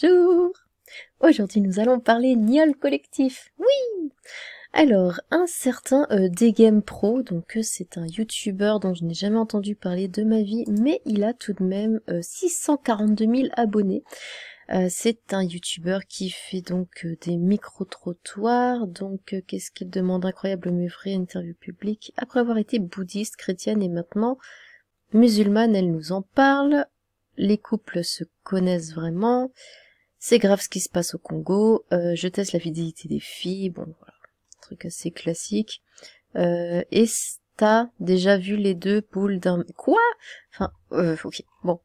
Bonjour! Aujourd'hui nous allons parler Niol collectif. Oui! Alors, un certain Degame Pro, donc c'est un youtubeur dont je n'ai jamais entendu parler de ma vie, mais il a tout de même 642 000 abonnés. C'est un youtubeur qui fait donc des micro-trottoirs, donc qu'est-ce qu'il demande incroyable mais vrai, interview publique. Après avoir été bouddhiste, chrétienne et maintenant musulmane, elle nous en parle. Les couples se connaissent vraiment. C'est grave ce qui se passe au Congo. Je teste la fidélité des filles. Bon, voilà. Un truc assez classique. Et t'as déjà vu les deux poules d'un... Quoi? Enfin, ok. Bon.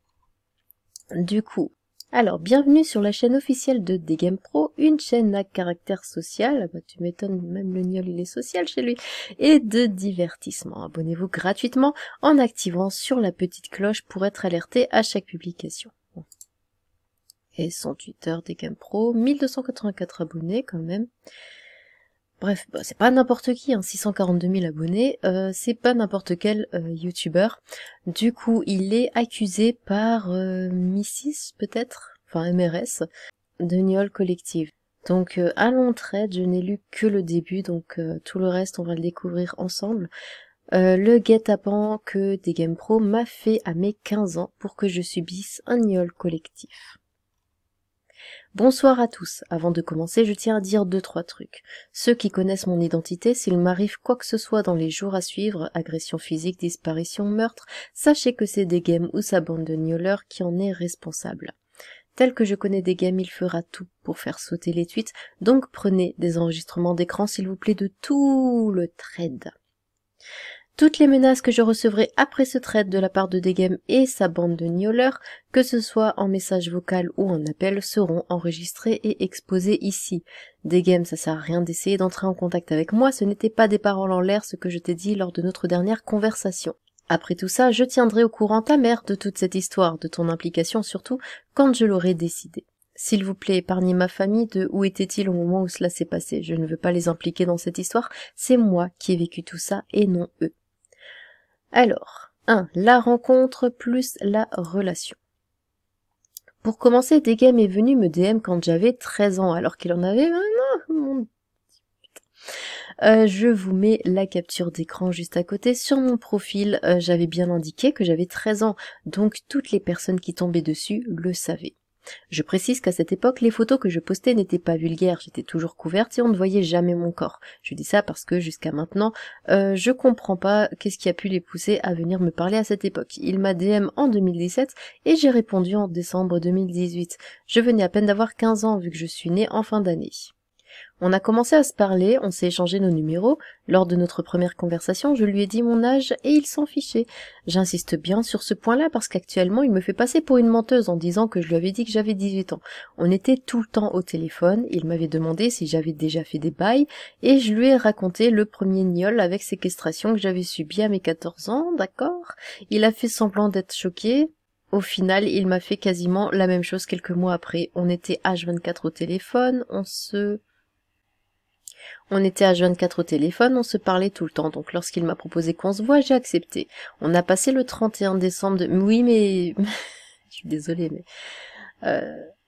Du coup... Alors, bienvenue sur la chaîne officielle de Degame Pro, une chaîne à caractère social, bah tu m'étonnes, même le Niol il est social chez lui, et de divertissement. Abonnez-vous gratuitement en activant sur la petite cloche pour être alerté à chaque publication. Bon. Et son Twitter Degame Pro, 1284 abonnés quand même. Bref, bah, c'est pas n'importe qui, hein, 642 000 abonnés, c'est pas n'importe quel youtubeur. Du coup, il est accusé par Missis, peut-être, enfin MRS, de Niol Collective. Donc, allons trade, je n'ai lu que le début, donc tout le reste, on va le découvrir ensemble. Le guet-apens que Degame Pro m'a fait à mes 15 ans pour que je subisse un Niol collectif. Bonsoir à tous. Avant de commencer, je tiens à dire 2-3 trucs. Ceux qui connaissent mon identité, s'il m'arrive quoi que ce soit dans les jours à suivre, agression physique, disparition, meurtre, sachez que c'est Degame ou sa bande de gnoleurs qui en est responsable. Tel que je connais Degame, il fera tout pour faire sauter les tweets, donc prenez des enregistrements d'écran s'il vous plaît de tout le thread. Toutes les menaces que je recevrai après ce trade de la part de Degame et sa bande de gnoleurs, que ce soit en message vocal ou en appel, seront enregistrées et exposées ici. Degame, ça sert à rien d'essayer d'entrer en contact avec moi, ce n'était pas des paroles en l'air ce que je t'ai dit lors de notre dernière conversation. Après tout ça, je tiendrai au courant ta mère de toute cette histoire, de ton implication surtout, quand je l'aurai décidé. S'il vous plaît, épargnez ma famille de où était-il au moment où cela s'est passé. Je ne veux pas les impliquer dans cette histoire, c'est moi qui ai vécu tout ça et non eux. Alors, 1. La rencontre plus la relation. Pour commencer, Degame est venu me DM quand j'avais 13 ans, alors qu'il en avait maintenant. Je vous mets la capture d'écran juste à côté. Sur mon profil, j'avais bien indiqué que j'avais 13 ans, donc toutes les personnes qui tombaient dessus le savaient. Je précise qu'à cette époque, les photos que je postais n'étaient pas vulgaires, j'étais toujours couverte et on ne voyait jamais mon corps. Je dis ça parce que jusqu'à maintenant, je comprends pas qu'est-ce qui a pu les pousser à venir me parler à cette époque. Il m'a DM en 2017 et j'ai répondu en décembre 2018. Je venais à peine d'avoir 15 ans vu que je suis née en fin d'année. On a commencé à se parler, on s'est échangé nos numéros. Lors de notre première conversation, je lui ai dit mon âge et il s'en fichait. J'insiste bien sur ce point-là parce qu'actuellement, il me fait passer pour une menteuse en disant que je lui avais dit que j'avais 18 ans. On était tout le temps au téléphone, il m'avait demandé si j'avais déjà fait des bails et je lui ai raconté le premier gnol avec séquestration que j'avais subi à mes 14 ans, d'accord? Il a fait semblant d'être choqué. Au final, il m'a fait quasiment la même chose quelques mois après. On était H24 au téléphone, on était H24 au téléphone, on se parlait tout le temps, donc lorsqu'il m'a proposé qu'on se voit, j'ai accepté. On a passé le 31 décembre de... Oui, mais... je suis désolée, mais...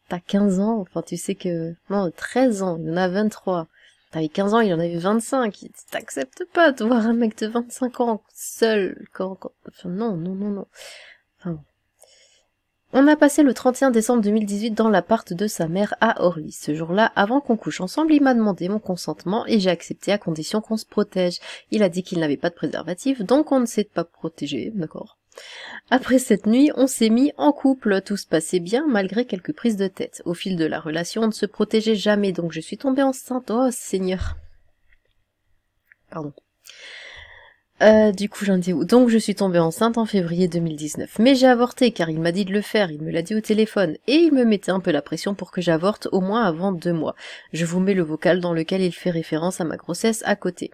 t'as 15 ans, enfin tu sais que... Non, 13 ans, il en a 23. T'avais 15 ans, il en avait 25. T'acceptes pas de voir un mec de 25 ans seul Enfin, non. Enfin, on a passé le 31 décembre 2018 dans l'appart de sa mère à Orly. Ce jour-là, avant qu'on couche ensemble, il m'a demandé mon consentement et j'ai accepté à condition qu'on se protège. Il a dit qu'il n'avait pas de préservatif, donc on ne s'est pas protégé, d'accord. Après cette nuit, on s'est mis en couple, tout se passait bien malgré quelques prises de tête. Au fil de la relation, on ne se protégeait jamais, donc je suis tombée enceinte. Oh Seigneur. Pardon. Du coup, j'en dis où? Donc, je suis tombée enceinte en février 2019. Mais j'ai avorté, car il m'a dit de le faire, il me l'a dit au téléphone. Et il me mettait un peu la pression pour que j'avorte au moins avant 2 mois. Je vous mets le vocal dans lequel il fait référence à ma grossesse à côté.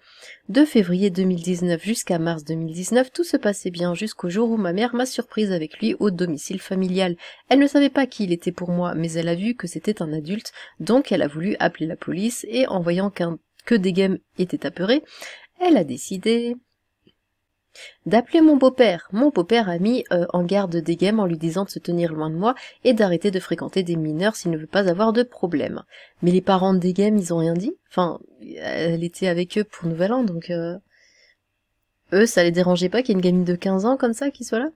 De février 2019 jusqu'à mars 2019, tout se passait bien jusqu'au jour où ma mère m'a surprise avec lui au domicile familial. Elle ne savait pas qui il était pour moi, mais elle a vu que c'était un adulte, donc elle a voulu appeler la police, et en voyant que Degame était apeuré, elle a décidé... d'appeler mon beau-père. Mon beau-père a mis en garde Degem en lui disant de se tenir loin de moi et d'arrêter de fréquenter des mineurs s'il ne veut pas avoir de problème. Mais les parents de Degem, ils ont rien dit. Enfin, elle était avec eux pour Nouvel An, donc eux, ça les dérangeait pas qu'il y ait une gamine de 15 ans comme ça qui soit là.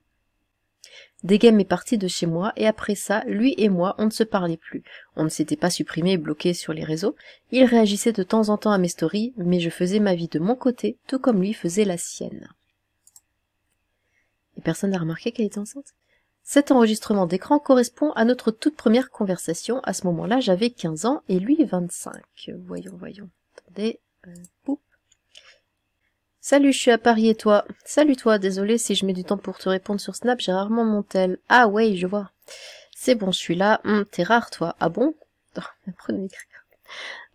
Degem est parti de chez moi et après ça, lui et moi, on ne se parlait plus. On ne s'était pas supprimé et bloqué sur les réseaux. Il réagissait de temps en temps à mes stories, mais je faisais ma vie de mon côté, tout comme lui faisait la sienne. Et personne n'a remarqué qu'elle était enceinte. Cet enregistrement d'écran correspond à notre toute première conversation. À ce moment-là, j'avais 15 ans et lui 25. Voyons. Attendez. Poup. Salut, je suis à Paris et toi? Salut toi, désolé si je mets du temps pour te répondre sur Snap, j'ai rarement mon tel. Ah ouais, je vois. C'est bon, je suis là. T'es rare toi. Ah bon? Apprenez à écrire.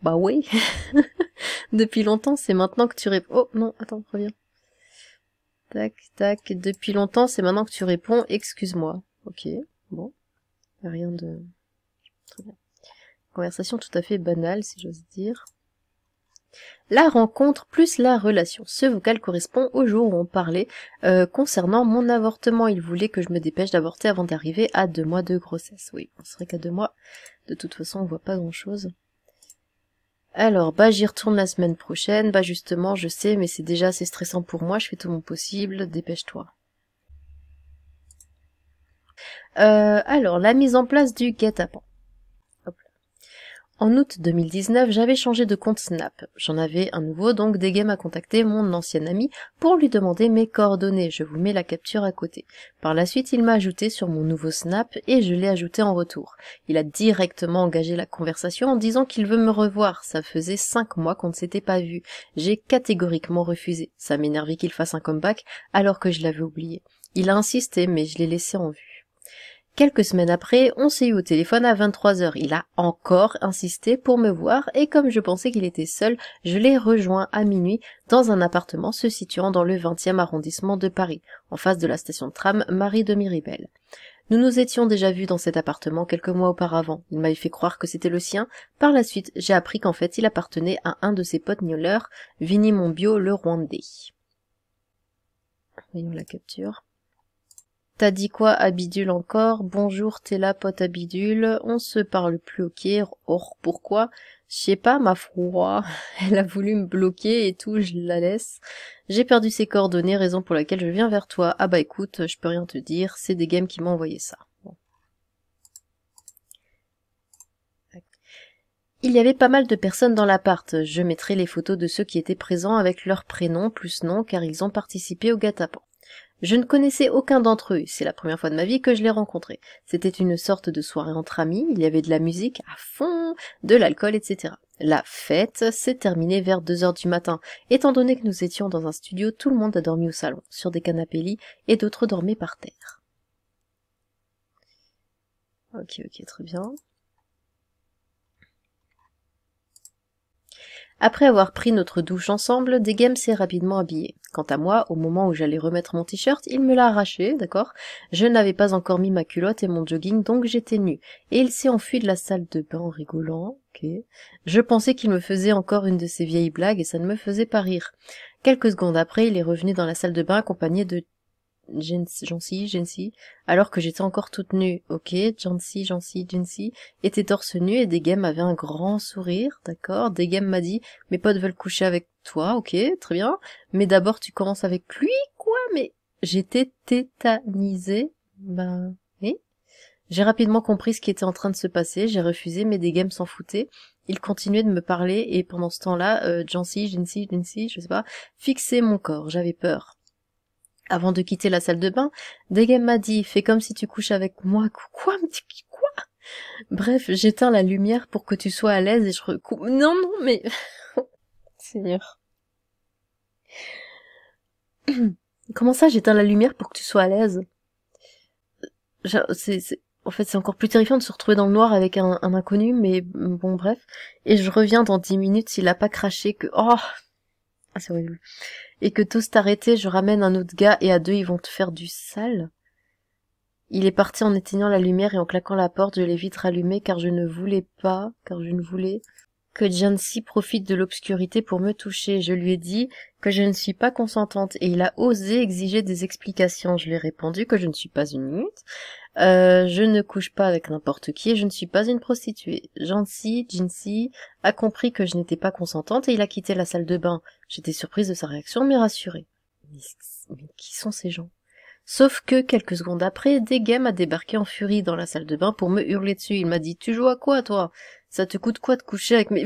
Bah oui. Depuis longtemps, c'est maintenant que tu réponds. Oh non, attends, reviens. Tac, tac. Depuis longtemps, c'est maintenant que tu réponds. Excuse-moi. Ok, bon. Rien de... Très bien. Conversation tout à fait banale, si j'ose dire. La rencontre plus la relation. Ce vocal correspond au jour où on parlait concernant mon avortement. Il voulait que je me dépêche d'avorter avant d'arriver à 2 mois de grossesse. Oui, c'est vrai qu'à 2 mois, de toute façon, on voit pas grand-chose. Alors, j'y retourne la semaine prochaine. Justement, je sais, mais c'est déjà assez stressant pour moi. Je fais tout mon possible. Dépêche-toi. Alors, la mise en place du guet-apens. En août 2019, j'avais changé de compte Snap. J'en avais un nouveau, donc Degem a contacté mon ancien ami pour lui demander mes coordonnées. Je vous mets la capture à côté. Par la suite, il m'a ajouté sur mon nouveau Snap et je l'ai ajouté en retour. Il a directement engagé la conversation en disant qu'il veut me revoir. Ça faisait 5 mois qu'on ne s'était pas vu. J'ai catégoriquement refusé. Ça m'énervait qu'il fasse un comeback alors que je l'avais oublié. Il a insisté, mais je l'ai laissé en vue. Quelques semaines après, on s'est eu au téléphone à 23h. Il a encore insisté pour me voir et comme je pensais qu'il était seul, je l'ai rejoint à minuit dans un appartement se situant dans le 20e arrondissement de Paris, en face de la station de tram Marie de Miribel. Nous nous étions déjà vus dans cet appartement quelques mois auparavant. Il m'avait fait croire que c'était le sien. Par la suite, j'ai appris qu'en fait, il appartenait à un de ses potes gnoleurs, Vinny Monbiot, le Rwandais. Voyons la capture. T'as dit quoi à Bidule encore? Bonjour, t'es là, pote à Bidule. On se parle plus, ok. Or, pourquoi? Je sais pas, ma foi. Elle a voulu me bloquer et tout, je la laisse. J'ai perdu ses coordonnées, raison pour laquelle je viens vers toi. Ah écoute, je peux rien te dire, c'est Degem qui m'a envoyé ça. Bon. Il y avait pas mal de personnes dans l'appart. Je mettrai les photos de ceux qui étaient présents avec leur prénom plus nom car ils ont participé au guet-apens. Je ne connaissais aucun d'entre eux, c'est la première fois de ma vie que je les rencontrais. C'était une sorte de soirée entre amis, il y avait de la musique à fond, de l'alcool, etc. La fête s'est terminée vers 2h du matin. Étant donné que nous étions dans un studio, tout le monde a dormi au salon, sur des canapés lits, et d'autres dormaient par terre. Ok, très bien. Après avoir pris notre douche ensemble, Degem s'est rapidement habillé. Quant à moi, au moment où j'allais remettre mon t-shirt, il me l'a arraché, d'accord? Je n'avais pas encore mis ma culotte et mon jogging, donc j'étais nue. Et il s'est enfui de la salle de bain en rigolant, ok. Je pensais qu'il me faisait encore une de ses vieilles blagues et ça ne me faisait pas rire. Quelques secondes après, il est revenu dans la salle de bain accompagné de Jancy, alors que j'étais encore toute nue. Ok, Jancy était torse nu et Degem avait un grand sourire, d'accord. Degem m'a dit, mes potes veulent coucher avec toi, ok, très bien, mais d'abord tu commences avec lui, quoi, mais j'étais tétanisée, oui. J'ai rapidement compris ce qui était en train de se passer, j'ai refusé, mais Degem s'en foutait. Il continuait de me parler et pendant ce temps-là, Jancy, je sais pas, fixait mon corps, j'avais peur. Avant de quitter la salle de bain, Degem m'a dit « Fais comme si tu couches avec moi. » Quoi? Quoi? Bref, j'éteins la lumière pour que tu sois à l'aise et je recoupe... Non, mais... Seigneur. Comment ça, j'éteins la lumière pour que tu sois à l'aise? En fait, c'est encore plus terrifiant de se retrouver dans le noir avec un inconnu, mais bon, bref. Et je reviens dans 10 minutes s'il a pas craché que... Oh! Ah, c'est horrible. Et que tous t'arrêter, je ramène un autre gars et à 2 ils vont te faire du sale. Il est parti en éteignant la lumière et en claquant la porte, je l'ai vite rallumée car je ne voulais pas, que Jancy profite de l'obscurité pour me toucher. Je lui ai dit que je ne suis pas consentante et il a osé exiger des explications. Je lui ai répondu que je ne suis pas une minute, je ne couche pas avec n'importe qui et je ne suis pas une prostituée. Jancy a compris que je n'étais pas consentante et il a quitté la salle de bain. J'étais surprise de sa réaction mais rassurée. Mais qui sont ces gens? Sauf que, quelques secondes après, Degem a débarqué en furie dans la salle de bain pour me hurler dessus. Il m'a dit « Tu joues à quoi, toi? Ça te coûte quoi de coucher avec mes... »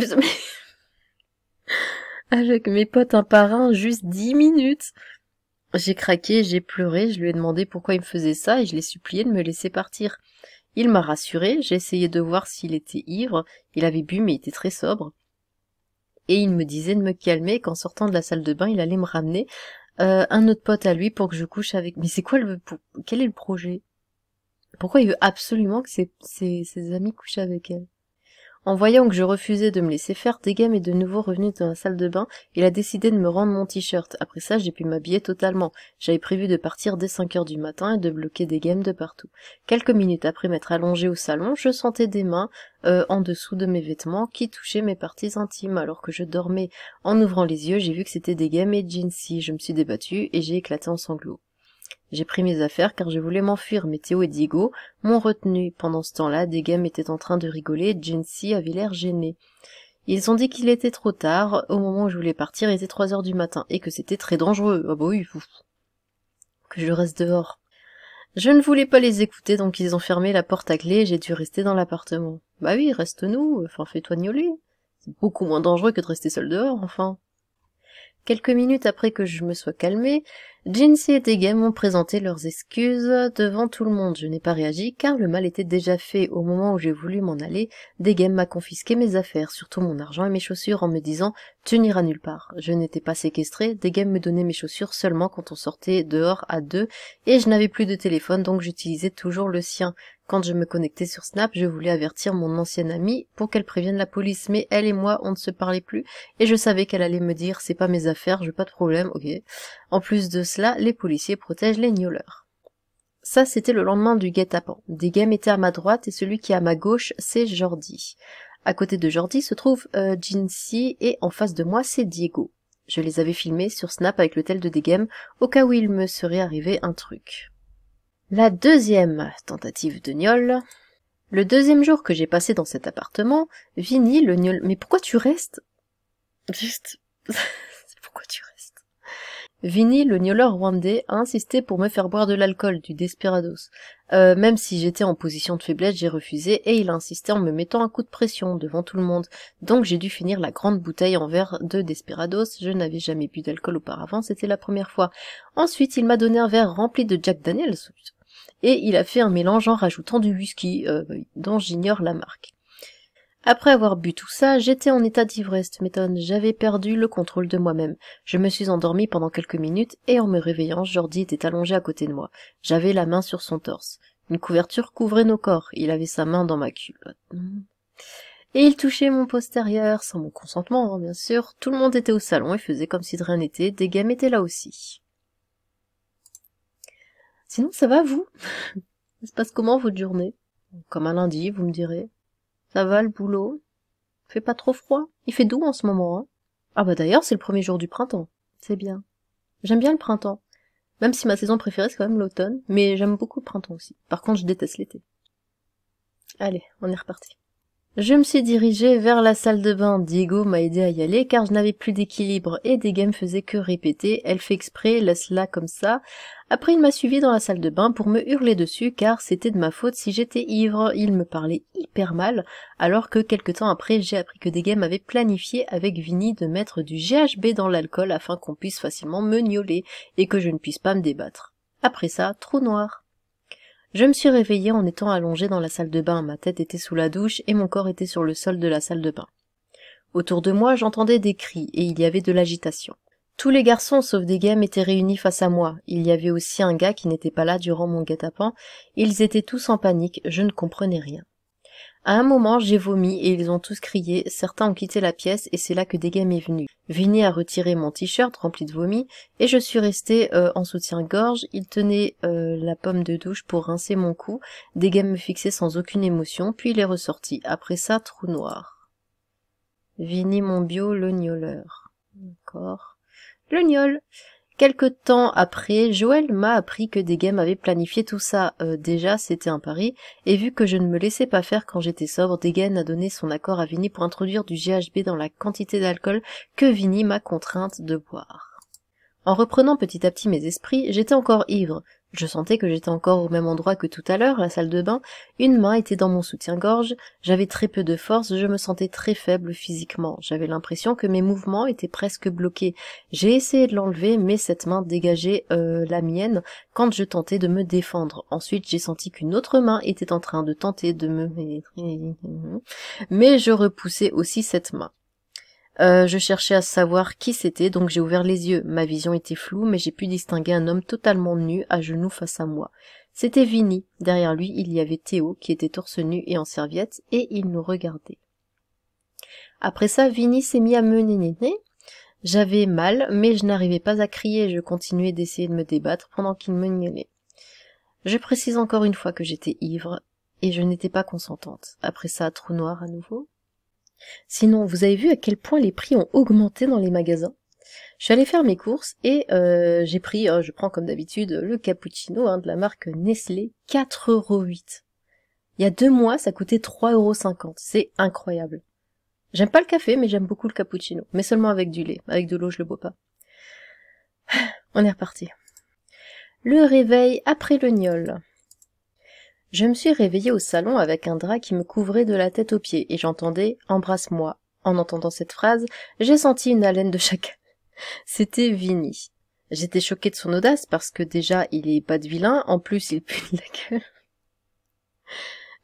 avec mes potes un par un, juste 10 minutes. J'ai craqué, j'ai pleuré, je lui ai demandé pourquoi il me faisait ça et je l'ai supplié de me laisser partir. Il m'a rassuré, j'ai essayé de voir s'il était ivre, il avait bu mais il était très sobre. Et il me disait de me calmer et qu'en sortant de la salle de bain, il allait me ramener un autre pote à lui pour que je couche avec... Mais c'est quoi quel est le projet? Pourquoi il veut absolument que ses amis couchent avec elle? En voyant que je refusais de me laisser faire, Degem est de nouveau revenu dans la salle de bain. Il a décidé de me rendre mon t-shirt. Après ça, j'ai pu m'habiller totalement. J'avais prévu de partir dès 5 heures du matin et de bloquer Degem de partout. Quelques minutes après m'être allongée au salon, je sentais des mains en dessous de mes vêtements qui touchaient mes parties intimes alors que je dormais. En ouvrant les yeux, j'ai vu que c'était Degem et Jancy. Je me suis débattue et j'ai éclaté en sanglots. J'ai pris mes affaires car je voulais m'enfuir, mais Théo et Diego m'ont retenu. Pendant ce temps-là, Degem était en train de rigoler et Jancy avait l'air gêné. Ils ont dit qu'il était trop tard, au moment où je voulais partir, il était 3 heures du matin, et que c'était très dangereux. Ah bah oui, que je reste dehors. Je ne voulais pas les écouter, donc ils ont fermé la porte à clé et j'ai dû rester dans l'appartement. Bah oui, reste-nous, enfin fais-toi gnoler. C'est beaucoup moins dangereux que de rester seul dehors, enfin. Quelques minutes après que je me sois calmée, Jancy et Degem m'ont présenté leurs excuses devant tout le monde. Je n'ai pas réagi car le mal était déjà fait. Au moment où j'ai voulu m'en aller, Degem m'a confisqué mes affaires, surtout mon argent et mes chaussures, en me disant « Tu n'iras nulle part ». Je n'étais pas séquestrée, Degem me donnait mes chaussures seulement quand on sortait dehors à deux, et je n'avais plus de téléphone donc j'utilisais toujours le sien. Quand je me connectais sur Snap, je voulais avertir mon ancienne amie pour qu'elle prévienne la police, mais elle et moi, on ne se parlait plus, et je savais qu'elle allait me dire « C'est pas mes affaires, j'ai pas de problème, ok ». En plus de cela, les policiers protègent les gnoleurs. Ça, c'était le lendemain du guet-apens. Degem était à ma droite et celui qui est à ma gauche, c'est Jordi. À côté de Jordi se trouve Jancy et en face de moi, c'est Diego. Je les avais filmés sur Snap avec le tel de Degem au cas où il me serait arrivé un truc. La deuxième tentative de gnole. Le deuxième jour que j'ai passé dans cet appartement, Vinny, le gnole... Mais pourquoi tu restes? Juste... pourquoi tu restes? Vinny, le gnoleur rwandais, a insisté pour me faire boire de l'alcool, du Desperados. Même si j'étais en position de faiblesse, j'ai refusé et il a insisté en me mettant un coup de pression devant tout le monde. Donc j'ai dû finir la grande bouteille en verre de Desperados. Je n'avais jamais bu d'alcool auparavant, c'était la première fois. Ensuite, il m'a donné un verre rempli de Jack Daniels et il a fait un mélange en rajoutant du whisky, dont j'ignore la marque. Après avoir bu tout ça, j'étais en état d'ivresse, m'étonne, j'avais perdu le contrôle de moi-même. Je me suis endormie pendant quelques minutes, et en me réveillant, Jordi était allongé à côté de moi. J'avais la main sur son torse. Une couverture couvrait nos corps, il avait sa main dans ma culotte. Et il touchait mon postérieur, sans mon consentement, bien sûr. Tout le monde était au salon et faisait comme si de rien n'était, Degem était là aussi. Sinon, ça va, vous? Ça se passe comment, votre journée? Comme un lundi, vous me direz. Ça va, le boulot? Fait pas trop froid? Il fait doux en ce moment, hein? Ah bah d'ailleurs, c'est le premier jour du printemps. C'est bien. J'aime bien le printemps. Même si ma saison préférée, c'est quand même l'automne. Mais j'aime beaucoup le printemps aussi. Par contre, je déteste l'été. Allez, on est reparti. Je me suis dirigée vers la salle de bain. Diego m'a aidé à y aller car je n'avais plus d'équilibre et Degem faisait que répéter « Elle fait exprès, laisse-la comme ça ». Après, il m'a suivi dans la salle de bain pour me hurler dessus car c'était de ma faute si j'étais ivre. Il me parlait hyper mal alors que quelque temps après, j'ai appris que Degem avait planifié avec Vinny de mettre du GHB dans l'alcool afin qu'on puisse facilement me gnauler et que je ne puisse pas me débattre. Après ça, trou noir. Je me suis réveillée en étant allongée dans la salle de bain, ma tête était sous la douche et mon corps était sur le sol de la salle de bain. Autour de moi, j'entendais des cris et il y avait de l'agitation. Tous les garçons sauf Degem étaient réunis face à moi. Il y avait aussi un gars qui n'était pas là durant mon guet-apens. Ils étaient tous en panique, je ne comprenais rien. À un moment, j'ai vomi et ils ont tous crié, certains ont quitté la pièce et c'est là que Degem est venu. Vinny a retiré mon t-shirt rempli de vomi et je suis restée en soutien-gorge. Il tenait la pomme de douche pour rincer mon cou. Degem me fixait sans aucune émotion, puis il est ressorti. Après ça, trou noir. Vinny mon bio, le gnoleur. D'accord. Le gnol. Quelque temps après, Joël m'a appris que Degem avait planifié tout ça. Déjà, c'était un pari, et vu que je ne me laissais pas faire quand j'étais sobre, Degem a donné son accord à Vinny pour introduire du GHB dans la quantité d'alcool que Vinny m'a contrainte de boire. En reprenant petit à petit mes esprits, j'étais encore ivre. Je sentais que j'étais encore au même endroit que tout à l'heure, la salle de bain. Une main était dans mon soutien-gorge, j'avais très peu de force, je me sentais très faible physiquement. J'avais l'impression que mes mouvements étaient presque bloqués. J'ai essayé de l'enlever, mais cette main dégageait la mienne quand je tentais de me défendre. Ensuite, j'ai senti qu'une autre main était en train de tenter de me... Mais je repoussais aussi cette main. Je cherchais à savoir qui c'était, donc j'ai ouvert les yeux. Ma vision était floue, mais j'ai pu distinguer un homme totalement nu, à genoux face à moi. C'était Vinny. Derrière lui, il y avait Théo, qui était torse nu et en serviette, et il nous regardait. Après ça, Vinny s'est mis à me nénéner. J'avais mal, mais je n'arrivais pas à crier, je continuais d'essayer de me débattre pendant qu'il me gnolait. Je précise encore une fois que j'étais ivre, et je n'étais pas consentante. Après ça, trou noir à nouveau. Sinon, vous avez vu à quel point les prix ont augmenté dans les magasins? Je suis allée faire mes courses et j'ai pris, je prends comme d'habitude, le cappuccino de la marque Nestlé, 4,08 €. Il y a 2 mois, ça coûtait 3,50 €. C'est incroyable. J'aime pas le café, mais j'aime beaucoup le cappuccino. Mais seulement avec du lait. Avec de l'eau, je le bois pas. On est reparti. Le réveil après le gnôle. Je me suis réveillée au salon avec un drap qui me couvrait de la tête aux pieds et j'entendais « Embrasse-moi ». En entendant cette phrase, j'ai senti une haleine de chacal. C'était Vinny. J'étais choquée de son audace parce que déjà, il est pas de vilain, en plus il pue de la gueule.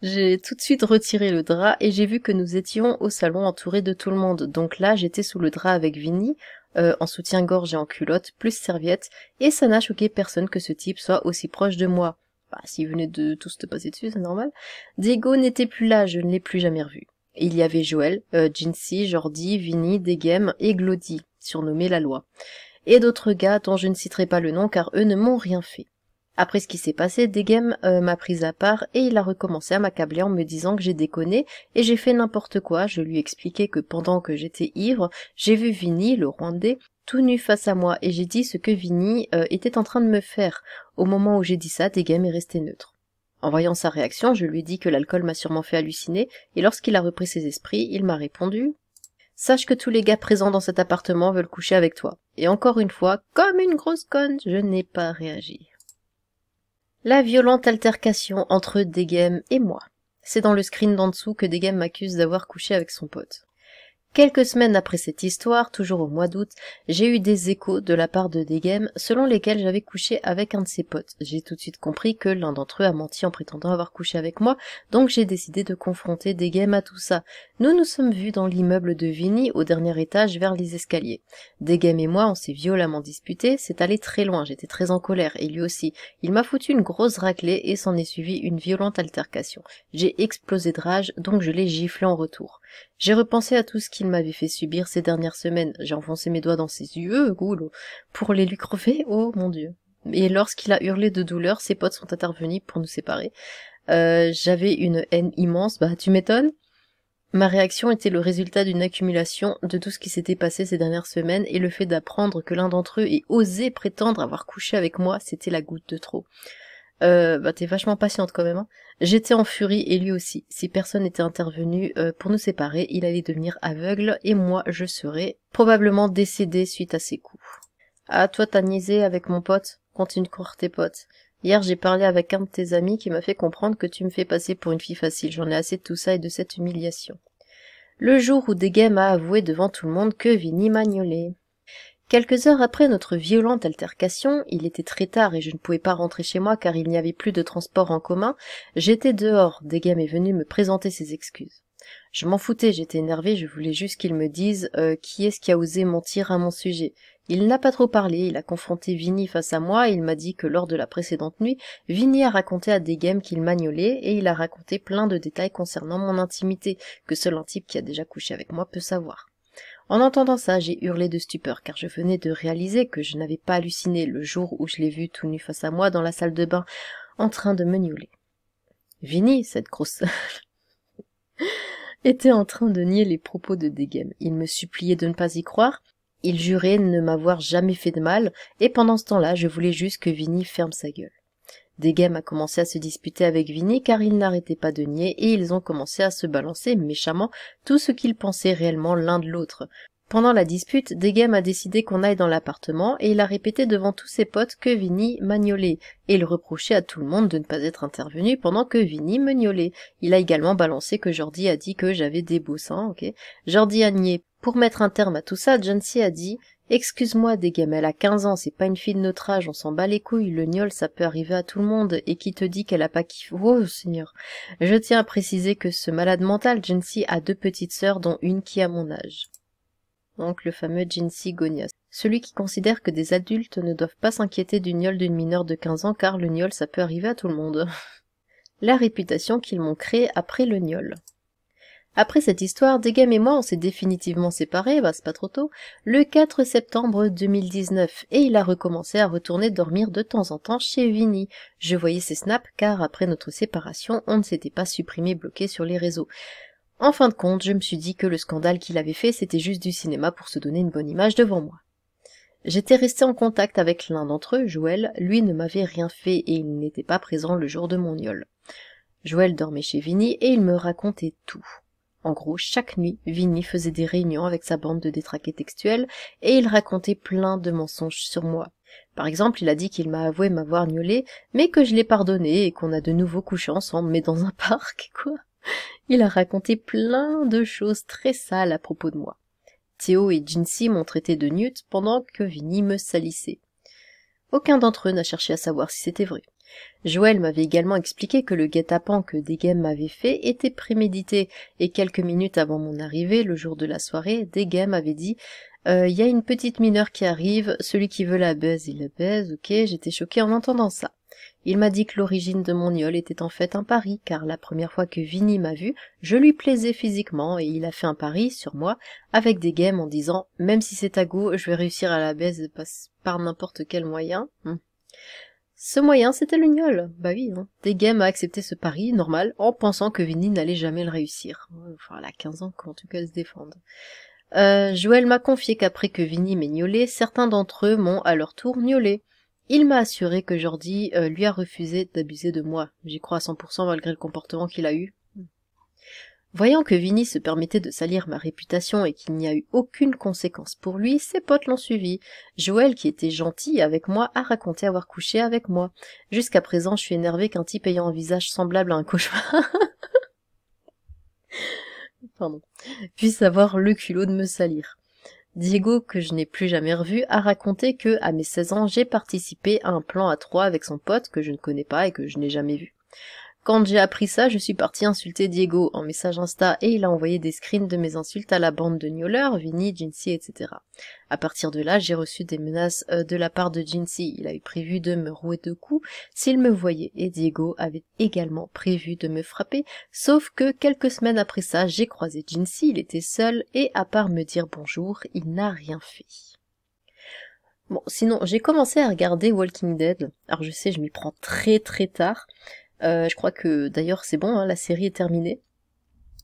J'ai tout de suite retiré le drap et j'ai vu que nous étions au salon entourés de tout le monde. Donc là, j'étais sous le drap avec Vinny, en soutien-gorge et en culotte, plus serviette, et ça n'a choqué personne que ce type soit aussi proche de moi. Bah, s'il venait de tous te passer dessus, c'est normal. Diego n'était plus là, je ne l'ai plus jamais revu. Et il y avait Joël, Jincy, Jordi, Vinny, Degem et Glody, surnommés la loi. Et d'autres gars dont je ne citerai pas le nom car eux ne m'ont rien fait. Après ce qui s'est passé, Degem m'a prise à part et il a recommencé à m'accabler en me disant que j'ai déconné et j'ai fait n'importe quoi. Je lui ai expliqué que pendant que j'étais ivre, j'ai vu Vinny, le Rwandais, tout nu face à moi et j'ai dit ce que Vinny était en train de me faire. Au moment où j'ai dit ça, Degem est resté neutre. En voyant sa réaction, je lui ai dit que l'alcool m'a sûrement fait halluciner et lorsqu'il a repris ses esprits, il m'a répondu « Sache que tous les gars présents dans cet appartement veulent coucher avec toi. » Et encore une fois, comme une grosse conne, je n'ai pas réagi. La violente altercation entre Degem et moi. C'est dans le screen d'en dessous que Degem m'accuse d'avoir couché avec son pote. Quelques semaines après cette histoire, toujours au mois d'août, j'ai eu des échos de la part de Degem selon lesquels j'avais couché avec un de ses potes. J'ai tout de suite compris que l'un d'entre eux a menti en prétendant avoir couché avec moi, donc j'ai décidé de confronter Degem à tout ça. Nous nous sommes vus dans l'immeuble de Vinny, au dernier étage, vers les escaliers. Degem et moi, on s'est violemment disputés, c'est allé très loin, j'étais très en colère, et lui aussi. Il m'a foutu une grosse raclée et s'en est suivi une violente altercation. J'ai explosé de rage, donc je l'ai giflé en retour. J'ai repensé à tout ce qu'il m'avait fait subir ces dernières semaines. J'ai enfoncé mes doigts dans ses yeux, pour les lui crever, oh mon Dieu. Et lorsqu'il a hurlé de douleur, ses potes sont intervenus pour nous séparer. J'avais une haine immense, bah tu m'étonnes. Ma réaction était le résultat d'une accumulation de tout ce qui s'était passé ces dernières semaines et le fait d'apprendre que l'un d'entre eux ait osé prétendre avoir couché avec moi, c'était la goutte de trop. T'es vachement patiente quand même, hein. J'étais en furie et lui aussi. Si personne n'était intervenu pour nous séparer, il allait devenir aveugle et moi je serais probablement décédée suite à ces coups. Ah, toi t'as niaisé avec mon pote? Continue de croire tes potes. Hier j'ai parlé avec un de tes amis qui m'a fait comprendre que tu me fais passer pour une fille facile. J'en ai assez de tout ça et de cette humiliation. Le jour où Degem a avoué devant tout le monde que Vinny m'a gnolé. Quelques heures après notre violente altercation, il était très tard et je ne pouvais pas rentrer chez moi car il n'y avait plus de transport en commun, j'étais dehors, Degem est venu me présenter ses excuses. Je m'en foutais, j'étais énervée, je voulais juste qu'il me dise qui est-ce qui a osé mentir à mon sujet. Il n'a pas trop parlé, il a confronté Vinny face à moi et il m'a dit que lors de la précédente nuit, Vinny a raconté à Degem qu'il m'agnolait et il a raconté plein de détails concernant mon intimité que seul un type qui a déjà couché avec moi peut savoir. En entendant ça, j'ai hurlé de stupeur, car je venais de réaliser que je n'avais pas halluciné le jour où je l'ai vu tout nu face à moi dans la salle de bain, en train de me gnouler. Vinny, cette grosse... était en train de nier les propos de Degem. Il me suppliait de ne pas y croire, il jurait ne m'avoir jamais fait de mal, et pendant ce temps-là, je voulais juste que Vinny ferme sa gueule. Degem a commencé à se disputer avec Vinny car il n'arrêtait pas de nier et ils ont commencé à se balancer méchamment tout ce qu'ils pensaient réellement l'un de l'autre. Pendant la dispute, Degem a décidé qu'on aille dans l'appartement et il a répété devant tous ses potes que Vinny m'agnolait et il reprochait à tout le monde de ne pas être intervenu pendant que Vinny me gnolait. Il a également balancé que Jordi a dit que j'avais des beaux seins, ok. Jordi a nié. Pour mettre un terme à tout ça, Jancy a dit « Excuse-moi, Degem, elle a 15 ans, c'est pas une fille de notre âge, on s'en bat les couilles, le gnôle ça peut arriver à tout le monde, et qui te dit qu'elle a pas kiffé... Oh, Seigneur !» Je tiens à préciser que ce malade mental, Jancy, a 2 petites sœurs, dont une qui a mon âge. Donc le fameux Jancy Gonias. Celui qui considère que des adultes ne doivent pas s'inquiéter du gnôle d'une mineure de 15 ans, car le gnôle ça peut arriver à tout le monde. La réputation qu'ils m'ont créée après le gnôle. Après cette histoire, Degem et moi on s'est définitivement séparés, c'est pas trop tôt, le 4 septembre 2019, et il a recommencé à retourner dormir de temps en temps chez Vinny. Je voyais ses snaps car après notre séparation, on ne s'était pas supprimé bloqué sur les réseaux. En fin de compte, je me suis dit que le scandale qu'il avait fait c'était juste du cinéma pour se donner une bonne image devant moi. J'étais resté en contact avec l'un d'entre eux, Joël, lui ne m'avait rien fait et il n'était pas présent le jour de mon gnôle. Joël dormait chez Vinny et il me racontait tout. En gros, chaque nuit, Vinny faisait des réunions avec sa bande de détraqués textuels et il racontait plein de mensonges sur moi. Par exemple, il a dit qu'il m'a avoué m'avoir gnolé, mais que je l'ai pardonné et qu'on a de nouveau couché ensemble, mais dans un parc, quoi. Il a raconté plein de choses très sales à propos de moi. Théo et Jancy m'ont traité de Newt pendant que Vinny me salissait. Aucun d'entre eux n'a cherché à savoir si c'était vrai. Joël m'avait également expliqué que le guet-apens que Degem m'avait fait était prémédité, et quelques minutes avant mon arrivée, le jour de la soirée, Degem avait dit « y a une petite mineure qui arrive, celui qui veut la baise, il la baise, ok ?» J'étais choquée en entendant ça. Il m'a dit que l'origine de mon gnôle était en fait un pari, car la première fois que Vinny m'a vu, je lui plaisais physiquement, et il a fait un pari sur moi, avec Degem en disant « Même si c'est à go, je vais réussir à la baise par n'importe quel moyen. » Ce moyen, c'était le gnôle. Bah oui, hein. Degem a accepté ce pari, normal, en pensant que Vinny n'allait jamais le réussir. Enfin, elle a 15 ans, comment tu qu'elle se défende. Joël m'a confié qu'après que Vinny m'ait gnôlé, certains d'entre eux m'ont à leur tour gnôlé. Il m'a assuré que Jordi lui a refusé d'abuser de moi. J'y crois à 100% malgré le comportement qu'il a eu. Voyant que Vinny se permettait de salir ma réputation et qu'il n'y a eu aucune conséquence pour lui, ses potes l'ont suivi. Joël, qui était gentil avec moi, a raconté avoir couché avec moi. Jusqu'à présent, je suis énervée qu'un type ayant un visage semblable à un cauchemar puisse avoir le culot de me salir. Diego, que je n'ai plus jamais revu, a raconté que, à mes 16 ans, j'ai participé à un plan à 3 avec son pote que je ne connais pas et que je n'ai jamais vu. Quand j'ai appris ça, je suis partie insulter Diego en message Insta et il a envoyé des screens de mes insultes à la bande de gnôleurs, Vinny, Jancy, etc. À partir de là, j'ai reçu des menaces de la part de Jancy. Il avait prévu de me rouer de coups s'il me voyait et Diego avait également prévu de me frapper, sauf que quelques semaines après ça, j'ai croisé Jancy, il était seul et à part me dire bonjour, il n'a rien fait. Bon, sinon, j'ai commencé à regarder Walking Dead. Alors je sais, je m'y prends très tard. Je crois que d'ailleurs c'est bon, hein, la série est terminée.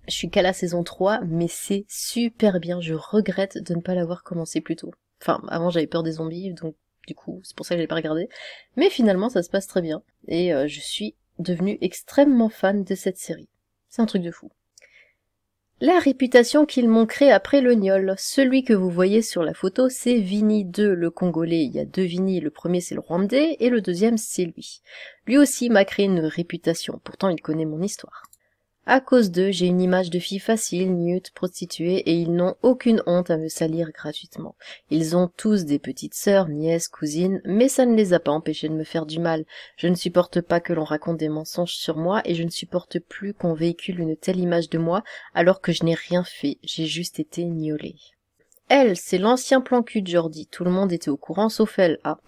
Je suis qu'à la saison 3, mais c'est super bien. Je regrette de ne pas l'avoir commencé plus tôt. Enfin, avant j'avais peur des zombies, donc du coup c'est pour ça que je l'ai pas regardé. Mais finalement ça se passe très bien. Et je suis devenue extrêmement fan de cette série. C'est un truc de fou. La réputation qu'ils m'ont créée après le gnôle. Celui que vous voyez sur la photo, c'est Vinny 2, le Congolais. Il y a 2 Vinny, le premier c'est le Rwandais, et le deuxième c'est lui. Lui aussi m'a créé une réputation, pourtant il connaît mon histoire. À cause d'eux, j'ai une image de fille facile, nude, prostituée, et ils n'ont aucune honte à me salir gratuitement. Ils ont tous des petites sœurs, nièces, cousines, mais ça ne les a pas empêchés de me faire du mal. Je ne supporte pas que l'on raconte des mensonges sur moi, et je ne supporte plus qu'on véhicule une telle image de moi, alors que je n'ai rien fait, j'ai juste été gnôlée. Elle, c'est l'ancien plan cul de Jordi, tout le monde était au courant sauf elle, ah.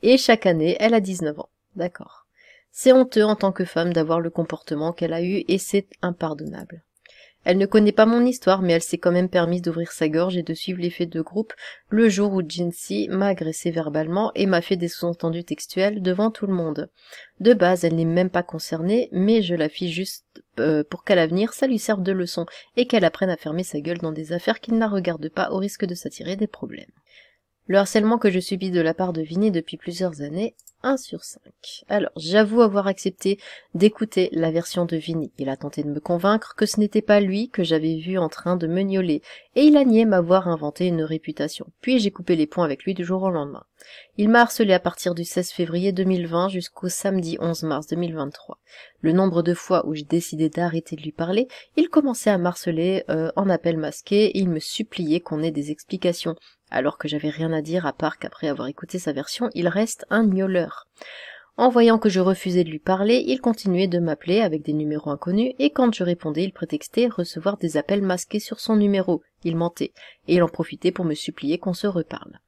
Et chaque année, elle a 19 ans. D'accord. C'est honteux en tant que femme d'avoir le comportement qu'elle a eu et c'est impardonnable. Elle ne connaît pas mon histoire, mais elle s'est quand même permise d'ouvrir sa gorge et de suivre l'effet de groupe le jour où Jincy m'a agressé verbalement et m'a fait des sous-entendus textuels devant tout le monde. De base, elle n'est même pas concernée, mais je la fie juste pour qu'à l'avenir, ça lui serve de leçon et qu'elle apprenne à fermer sa gueule dans des affaires qui ne la regardent pas au risque de s'attirer des problèmes. Le harcèlement que je subis de la part de Vinny depuis plusieurs années, 1 sur 5. Alors, j'avoue avoir accepté d'écouter la version de Vinny. Il a tenté de me convaincre que ce n'était pas lui que j'avais vu en train de me gnoler, et il a nié m'avoir inventé une réputation. Puis j'ai coupé les ponts avec lui du jour au lendemain. Il m'a harcelé à partir du 16 février 2020 jusqu'au samedi 11 mars 2023. Le nombre de fois où j'ai décidé d'arrêter de lui parler, il commençait à m'harceler en appel masqué et il me suppliait qu'on ait des explications. Alors que j'avais rien à dire à part qu'après avoir écouté sa version, il reste un gnoleur. En voyant que je refusais de lui parler, il continuait de m'appeler avec des numéros inconnus, et quand je répondais, il prétextait recevoir des appels masqués sur son numéro. Il mentait, et il en profitait pour me supplier qu'on se reparle.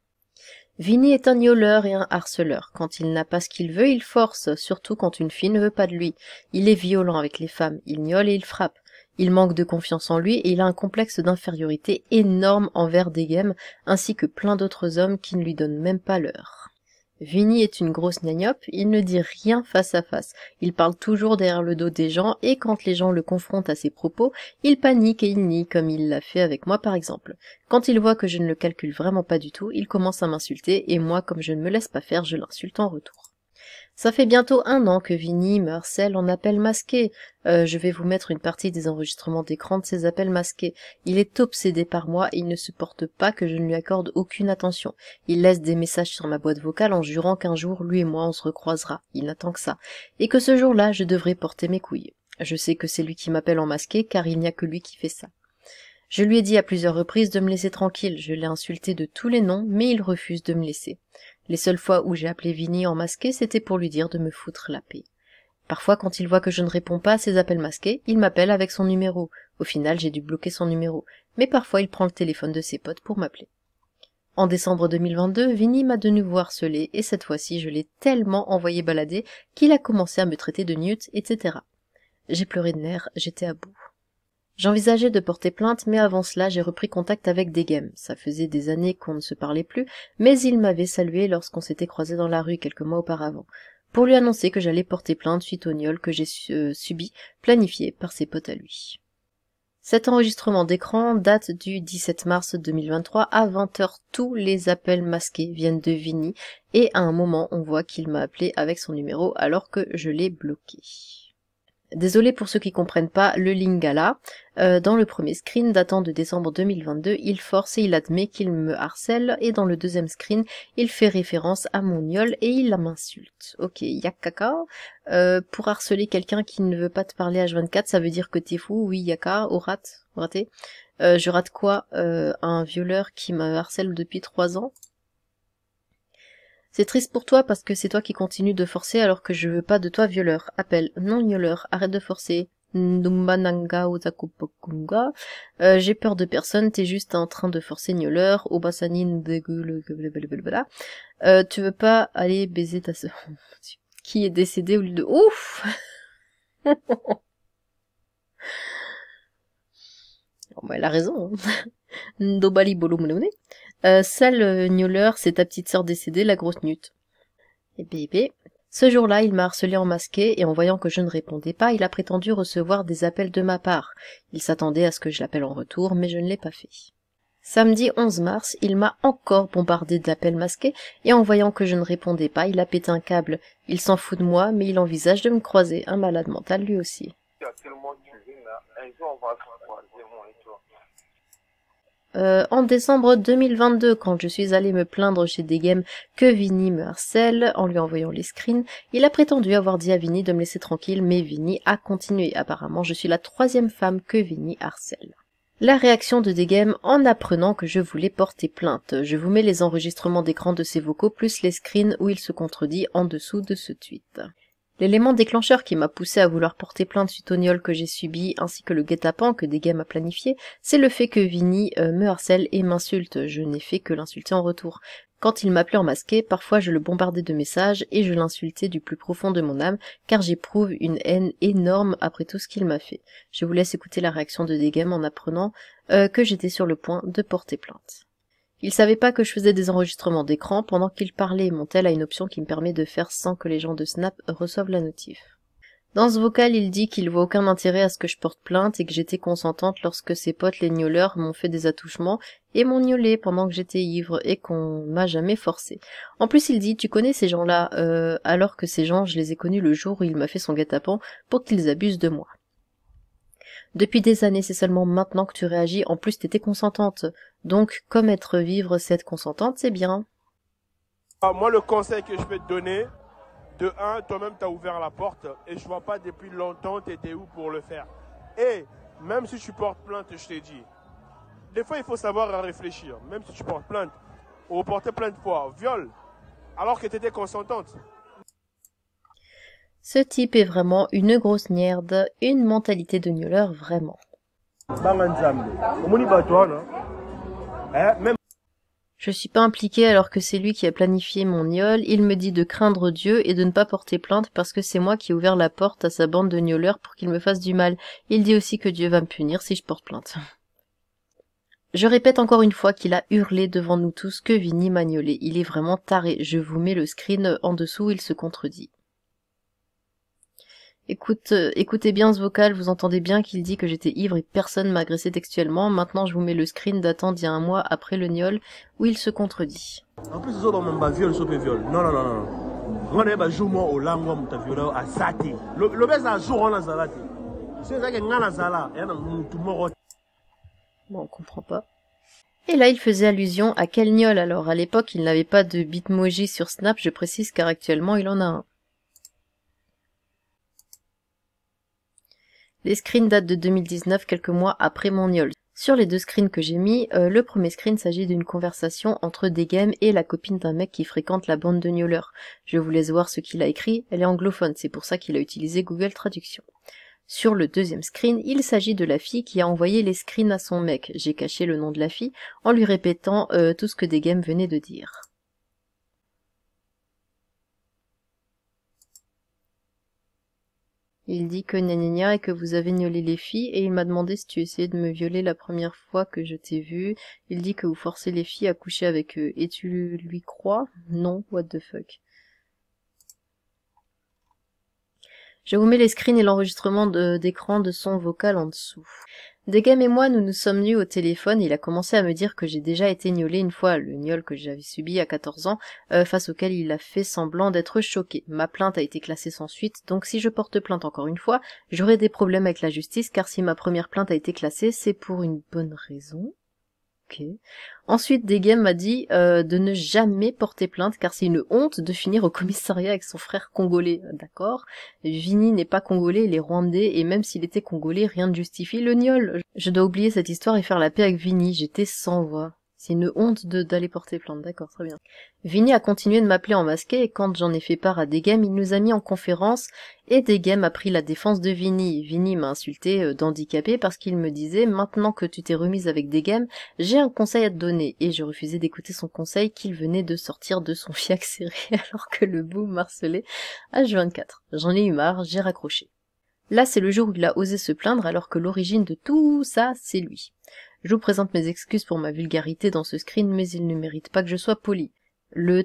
Vinny est un gnoleur et un harceleur. Quand il n'a pas ce qu'il veut, il force, surtout quand une fille ne veut pas de lui. Il est violent avec les femmes, il gnole et il frappe. Il manque de confiance en lui et il a un complexe d'infériorité énorme envers Degem, ainsi que plein d'autres hommes qui ne lui donnent même pas l'heure. Vinny est une grosse gnagnope, il ne dit rien face à face, il parle toujours derrière le dos des gens et quand les gens le confrontent à ses propos, il panique et il nie comme il l'a fait avec moi par exemple. Quand il voit que je ne le calcule vraiment pas du tout, il commence à m'insulter et moi comme je ne me laisse pas faire, je l'insulte en retour. Ça fait bientôt 1 an que Vinny me harcèle en appel masqué. Je vais vous mettre une partie des enregistrements d'écran de ces appels masqués. Il est obsédé par moi et il ne supporte pas que je ne lui accorde aucune attention. Il laisse des messages sur ma boîte vocale en jurant qu'un jour, lui et moi, on se recroisera. Il n'attend que ça. Et que ce jour-là, je devrais porter mes couilles. Je sais que c'est lui qui m'appelle en masqué car il n'y a que lui qui fait ça. Je lui ai dit à plusieurs reprises de me laisser tranquille. Je l'ai insulté de tous les noms, mais il refuse de me laisser. Les seules fois où j'ai appelé Vinny en masqué, c'était pour lui dire de me foutre la paix. Parfois, quand il voit que je ne réponds pas à ses appels masqués, il m'appelle avec son numéro. Au final, j'ai dû bloquer son numéro. Mais parfois, il prend le téléphone de ses potes pour m'appeler. En décembre 2022, Vinny m'a de nouveau harcelé, et cette fois-ci, je l'ai tellement envoyé balader qu'il a commencé à me traiter de gnute, etc. J'ai pleuré de nerfs, j'étais à bout. J'envisageais de porter plainte, mais avant cela, j'ai repris contact avec Degem. Ça faisait des années qu'on ne se parlait plus, mais il m'avait salué lorsqu'on s'était croisés dans la rue quelques mois auparavant, pour lui annoncer que j'allais porter plainte suite au gnol que j'ai subi, planifié par ses potes à lui. Cet enregistrement d'écran date du 17 mars 2023 à 20h. Tous les appels masqués viennent de Vinny, et à un moment, on voit qu'il m'a appelé avec son numéro alors que je l'ai bloqué. Désolé pour ceux qui comprennent pas le lingala. Dans le premier screen datant de décembre 2022, il force et il admet qu'il me harcèle, et dans le deuxième screen, il fait référence à mon gnol et il m'insulte. Ok, yakaka. Pour harceler quelqu'un qui ne veut pas te parler H24, ça veut dire que t'es fou, oui, yaka, au raté. Je rate quoi? Un violeur qui me harcèle depuis 3 ans? C'est triste pour toi parce que c'est toi qui continues de forcer alors que je veux pas de toi violeur. Appel, non violeur, arrête de forcer. Ndumananga ozakupokunga. J'ai peur de personne, t'es juste en train de forcer gnoleur. Obasanin blablabla. Tu veux pas aller baiser ta sœur qui est décédée au lieu de... Ouf. Bon, elle a raison. Ndobali bolomone. Celle gnoleur, c'est ta petite sœur décédée, la grosse gnute. Et bébé. Ce jour-là, il m'a harcelé en masqué, et en voyant que je ne répondais pas, il a prétendu recevoir des appels de ma part. Il s'attendait à ce que je l'appelle en retour, mais je ne l'ai pas fait. Samedi 11 mars, il m'a encore bombardé d'appels masqués, et en voyant que je ne répondais pas, il a pété un câble. Il s'en fout de moi, mais il envisage de me croiser, un malade mental lui aussi. En décembre 2022, quand je suis allée me plaindre chez Degem que Vinny me harcèle, en lui envoyant les screens, il a prétendu avoir dit à Vinny de me laisser tranquille, mais Vinny a continué. Apparemment, je suis la 3e femme que Vinny harcèle. La réaction de Degem en apprenant que je voulais porter plainte. Je vous mets les enregistrements d'écran de ses vocaux plus les screens où il se contredit en dessous de ce tweet. L'élément déclencheur qui m'a poussé à vouloir porter plainte suite au gnol que j'ai subi, ainsi que le guet-apens que Degem a planifié, c'est le fait que Vinny me harcèle et m'insulte. Je n'ai fait que l'insulter en retour. Quand il m'appelait en masqué, parfois je le bombardais de messages et je l'insultais du plus profond de mon âme, car j'éprouve une haine énorme après tout ce qu'il m'a fait. Je vous laisse écouter la réaction de Degem en apprenant que j'étais sur le point de porter plainte. Il savait pas que je faisais des enregistrements d'écran pendant qu'il parlait. Mon tel a une option qui me permet de faire sans que les gens de Snap reçoivent la notif. Dans ce vocal, il dit qu'il voit aucun intérêt à ce que je porte plainte et que j'étais consentante lorsque ses potes les gnoleurs m'ont fait des attouchements et m'ont gnolé pendant que j'étais ivre et qu'on m'a jamais forcé. En plus, il dit, tu connais ces gens-là, alors que ces gens, je les ai connus le jour où il m'a fait son guet-apens pour qu'ils abusent de moi. Depuis des années, c'est seulement maintenant que tu réagis, en plus t'étais consentante. Donc, comme être vivre, c'est être consentante, c'est bien. Moi, le conseil que je peux te donner, de un, toi-même, tu as ouvert la porte et je vois pas depuis longtemps tu étais où pour le faire. Et même si tu portes plainte, je t'ai dit, des fois, il faut savoir réfléchir. Même si tu portes plainte, ou porter plainte pour viol, alors que tu étais consentante. Ce type est vraiment une grosse merde, une mentalité de gnoleur, vraiment. Je suis pas impliquée alors que c'est lui qui a planifié mon gnol. Il me dit de craindre Dieu et de ne pas porter plainte parce que c'est moi qui ai ouvert la porte à sa bande de gnoleurs pour qu'il me fasse du mal. Il dit aussi que Dieu va me punir si je porte plainte. Je répète encore une fois qu'il a hurlé devant nous tous que Vinny m'a gnolé. Il est vraiment taré. Je vous mets le screen en dessous, il se contredit. Écoutez bien ce vocal, vous entendez bien qu'il dit que j'étais ivre et personne m'a agressé textuellement. Maintenant, je vous mets le screen datant d'il y a un mois après le gnol, où il se contredit. En plus, ils ont même pas viol, sauf viol. Non, non, non, non. On est pas jour au langue, on t'a violé à Sati. Le best à jour, on a Zalati. C'est ça que nous avons Zala. Et bon, on comprend pas. Et là, il faisait allusion à quel gnol alors? À l'époque, il n'avait pas de bitmoji sur Snap, je précise car actuellement, il en a un. Les screens datent de 2019, quelques mois après mon gnol. Sur les deux screens que j'ai mis, le premier screen s'agit d'une conversation entre Degem et la copine d'un mec qui fréquente la bande de gnoleurs. Je vous laisse voir ce qu'il a écrit, elle est anglophone, c'est pour ça qu'il a utilisé Google Traduction. Sur le deuxième screen, il s'agit de la fille qui a envoyé les screens à son mec. J'ai caché le nom de la fille en lui répétant tout ce que Degem venait de dire. Il dit que gna gna gna et que vous avez gnolé les filles et il m'a demandé si tu essayais de me violer la première fois que je t'ai vu. Il dit que vous forcez les filles à coucher avec eux. Et tu lui crois? Non, what the fuck. Je vous mets les screens et l'enregistrement d'écran de son vocal en dessous. Degem et moi, nous nous sommes nus au téléphone, il a commencé à me dire que j'ai déjà été gnolé une fois, le gnol que j'avais subi à 14 ans, face auquel il a fait semblant d'être choqué. Ma plainte a été classée sans suite, donc si je porte plainte encore une fois, j'aurai des problèmes avec la justice, car si ma première plainte a été classée, c'est pour une bonne raison. Ok. Ensuite, Degem m'a dit de ne jamais porter plainte car c'est une honte de finir au commissariat avec son frère congolais. D'accord. Vinny n'est pas congolais, il est rwandais et même s'il était congolais, rien ne justifie le gnol. Je dois oublier cette histoire et faire la paix avec Vinny. J'étais sans voix. C'est une honte d'aller porter plainte, d'accord, très bien. Vinny a continué de m'appeler en masqué et quand j'en ai fait part à Degem, il nous a mis en conférence et Degem a pris la défense de Vinny. Vinny m'a insulté d'handicapé parce qu'il me disait « Maintenant que tu t'es remise avec Degem, j'ai un conseil à te donner » et je refusais d'écouter son conseil qu'il venait de sortir de son fiac serré alors que le bout harcelait H24. J'en ai eu marre, j'ai raccroché. Là, c'est le jour où il a osé se plaindre alors que l'origine de tout ça, c'est lui. Je vous présente mes excuses pour ma vulgarité dans ce screen, mais il ne mérite pas que je sois poli.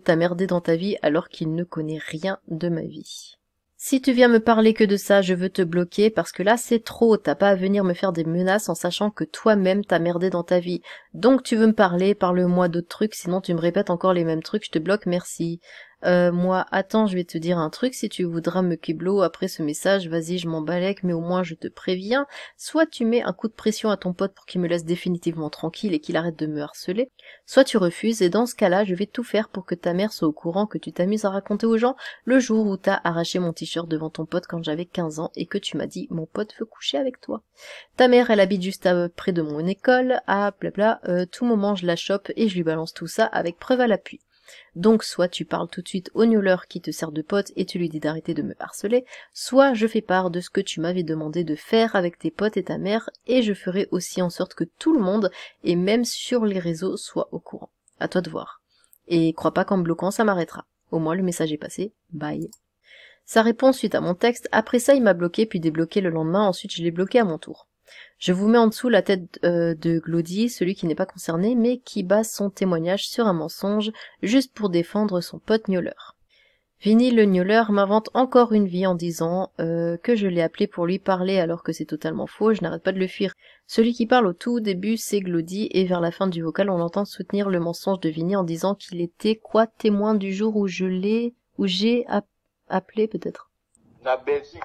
T'as merdé dans ta vie alors qu'il ne connaît rien de ma vie. Si tu viens me parler que de ça, je veux te bloquer parce que là c'est trop, t'as pas à venir me faire des menaces en sachant que toi-même t'as merdé dans ta vie. Donc tu veux me parler, parle-moi d'autres trucs, sinon tu me répètes encore les mêmes trucs, je te bloque, merci. Moi, attends, je vais te dire un truc, si tu voudras me keblo après ce message, vas-y, je m'en balèque, mais au moins je te préviens, soit tu mets un coup de pression à ton pote pour qu'il me laisse définitivement tranquille et qu'il arrête de me harceler, soit tu refuses, et dans ce cas-là, je vais tout faire pour que ta mère soit au courant que tu t'amuses à raconter aux gens le jour où t'as arraché mon t-shirt devant ton pote quand j'avais 15 ans et que tu m'as dit « mon pote veut coucher avec toi ». Ta mère, elle habite juste près de mon école, blabla, tout moment je la chope et je lui balance tout ça avec preuve à l'appui. Donc soit tu parles tout de suite au gnoleur qui te sert de pote et tu lui dis d'arrêter de me harceler, soit je fais part de ce que tu m'avais demandé de faire avec tes potes et ta mère et je ferai aussi en sorte que tout le monde, et même sur les réseaux, soit au courant. À toi de voir. Et crois pas qu'en me bloquant ça m'arrêtera. Au moins le message est passé, bye. Sa réponse suite à mon texte, après ça il m'a bloqué puis débloqué le lendemain, ensuite je l'ai bloqué à mon tour. Je vous mets en dessous la tête de Glody, celui qui n'est pas concerné, mais qui base son témoignage sur un mensonge, juste pour défendre son pote gnoleur. Vinny le gnoleur m'invente encore une vie en disant que je l'ai appelé pour lui parler alors que c'est totalement faux, je n'arrête pas de le fuir. Celui qui parle au tout début c'est Glody, et vers la fin du vocal on l'entend soutenir le mensonge de Vinny en disant qu'il était témoin du jour où j'ai appelé peut-être. Na Belgique,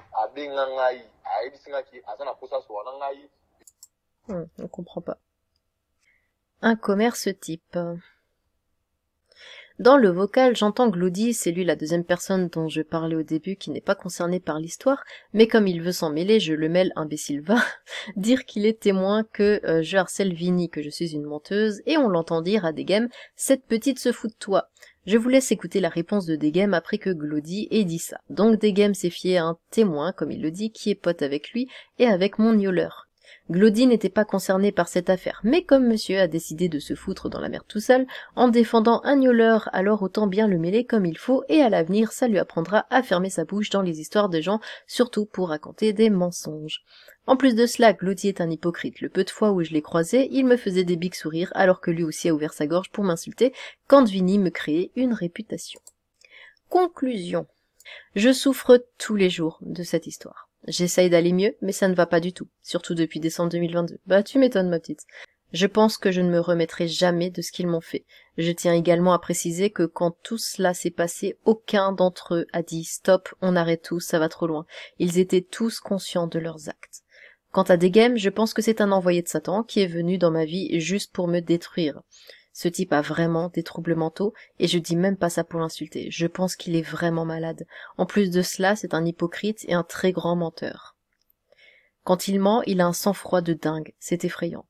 On comprend pas. Un commerce type. Dans le vocal, j'entends Glody, c'est lui la deuxième personne dont je parlais au début qui n'est pas concerné par l'histoire, mais comme il veut s'en mêler, je le mêle, imbécile va, dire qu'il est témoin que je harcèle Vinny, que je suis une menteuse, et on l'entend dire à Degem, cette petite se fout de toi. Je vous laisse écouter la réponse de Degem après que Glody ait dit ça. Donc Degem s'est fié à un témoin, comme il le dit, qui est pote avec lui et avec mon gnoleur. Glody n'était pas concerné par cette affaire, mais comme monsieur a décidé de se foutre dans la merde tout seul, en défendant un gnoleur, alors autant bien le mêler comme il faut, et à l'avenir ça lui apprendra à fermer sa bouche dans les histoires des gens, surtout pour raconter des mensonges. En plus de cela, Glody est un hypocrite. Le peu de fois où je l'ai croisé, il me faisait des bigs sourires, alors que lui aussi a ouvert sa gorge pour m'insulter, quand Vinny me créait une réputation. Conclusion. Je souffre tous les jours de cette histoire. J'essaye d'aller mieux, mais ça ne va pas du tout, surtout depuis décembre 2022. Bah tu m'étonnes ma petite. Je pense que je ne me remettrai jamais de ce qu'ils m'ont fait. Je tiens également à préciser que quand tout cela s'est passé, aucun d'entre eux a dit « Stop, on arrête tout, ça va trop loin ». Ils étaient tous conscients de leurs actes. Quant à Degem, je pense que c'est un envoyé de Satan qui est venu dans ma vie juste pour me détruire. Ce type a vraiment des troubles mentaux, et je dis même pas ça pour l'insulter, je pense qu'il est vraiment malade. En plus de cela, c'est un hypocrite et un très grand menteur. Quand il ment, il a un sang-froid de dingue, c'est effrayant.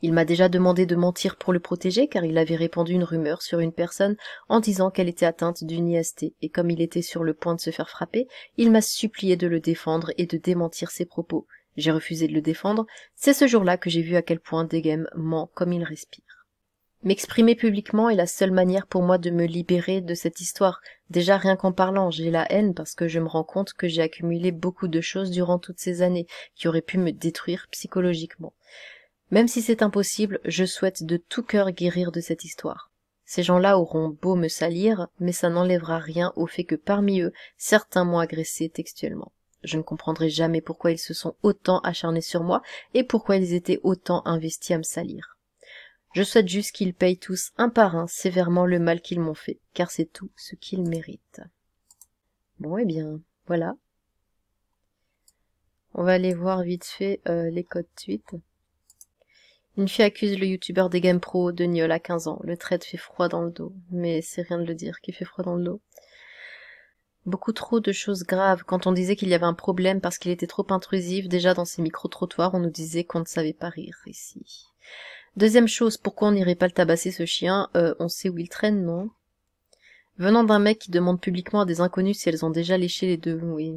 Il m'a déjà demandé de mentir pour le protéger car il avait répandu une rumeur sur une personne en disant qu'elle était atteinte d'une IST, et comme il était sur le point de se faire frapper, il m'a supplié de le défendre et de démentir ses propos. J'ai refusé de le défendre, c'est ce jour-là que j'ai vu à quel point Degem ment comme il respire. M'exprimer publiquement est la seule manière pour moi de me libérer de cette histoire. Déjà rien qu'en parlant, j'ai la haine parce que je me rends compte que j'ai accumulé beaucoup de choses durant toutes ces années qui auraient pu me détruire psychologiquement. Même si c'est impossible, je souhaite de tout cœur guérir de cette histoire. Ces gens-là auront beau me salir, mais ça n'enlèvera rien au fait que parmi eux, certains m'ont agressé textuellement. Je ne comprendrai jamais pourquoi ils se sont autant acharnés sur moi et pourquoi ils étaient autant investis à me salir. Je souhaite juste qu'ils payent tous un par un sévèrement le mal qu'ils m'ont fait, car c'est tout ce qu'ils méritent. Bon, eh bien, voilà. On va aller voir vite fait les codes suite. Une fille accuse le youtubeur des Game Pro de Niol à 15 ans. Le trait fait froid dans le dos. Mais c'est rien de le dire qu'il fait froid dans le dos. Beaucoup trop de choses graves. Quand on disait qu'il y avait un problème parce qu'il était trop intrusif, déjà dans ces micro-trottoirs, on nous disait qu'on ne savait pas rire ici. Deuxième chose, pourquoi on n'irait pas le tabasser ce chien? On sait où il traîne, non? Venant d'un mec qui demande publiquement à des inconnus si elles ont déjà léché les deux, oui.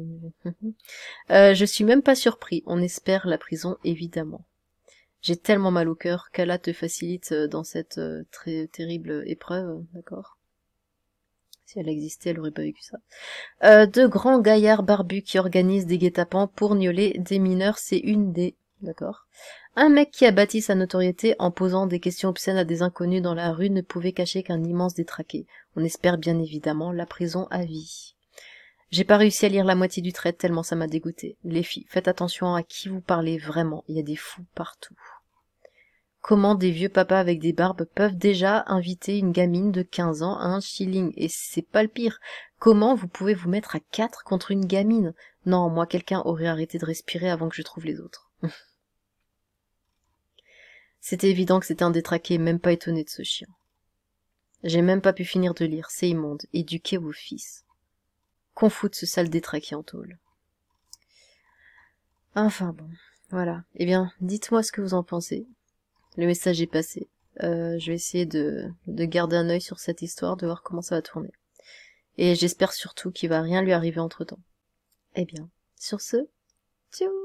Je suis même pas surpris, on espère la prison, évidemment. J'ai tellement mal au cœur qu'Allah te facilite dans cette très terrible épreuve, d'accord? Si elle existait, elle aurait pas vécu ça. Deux grands gaillards barbus qui organisent des guet-apens pour gnoler des mineurs, c'est une des... D'accord. Un mec qui a bâti sa notoriété en posant des questions obscènes à des inconnus dans la rue ne pouvait cacher qu'un immense détraqué. On espère bien évidemment la prison à vie. J'ai pas réussi à lire la moitié du trait tellement ça m'a dégoûté. Les filles, faites attention à qui vous parlez vraiment, il y a des fous partout. Comment des vieux papas avec des barbes peuvent déjà inviter une gamine de 15 ans à un shilling? Et c'est pas le pire. Comment vous pouvez vous mettre à 4 contre une gamine? Non, moi quelqu'un aurait arrêté de respirer avant que je trouve les autres. C'était évident que c'était un détraqué, même pas étonné de ce chien. J'ai même pas pu finir de lire, c'est immonde. Éduquez vos fils. Qu'on foute ce sale détraqué en tôle. Enfin bon, voilà. Eh bien, dites-moi ce que vous en pensez. Le message est passé. Je vais essayer de garder un œil sur cette histoire, de voir comment ça va tourner. Et j'espère surtout qu'il va rien lui arriver entre-temps. Eh bien, sur ce, tchou!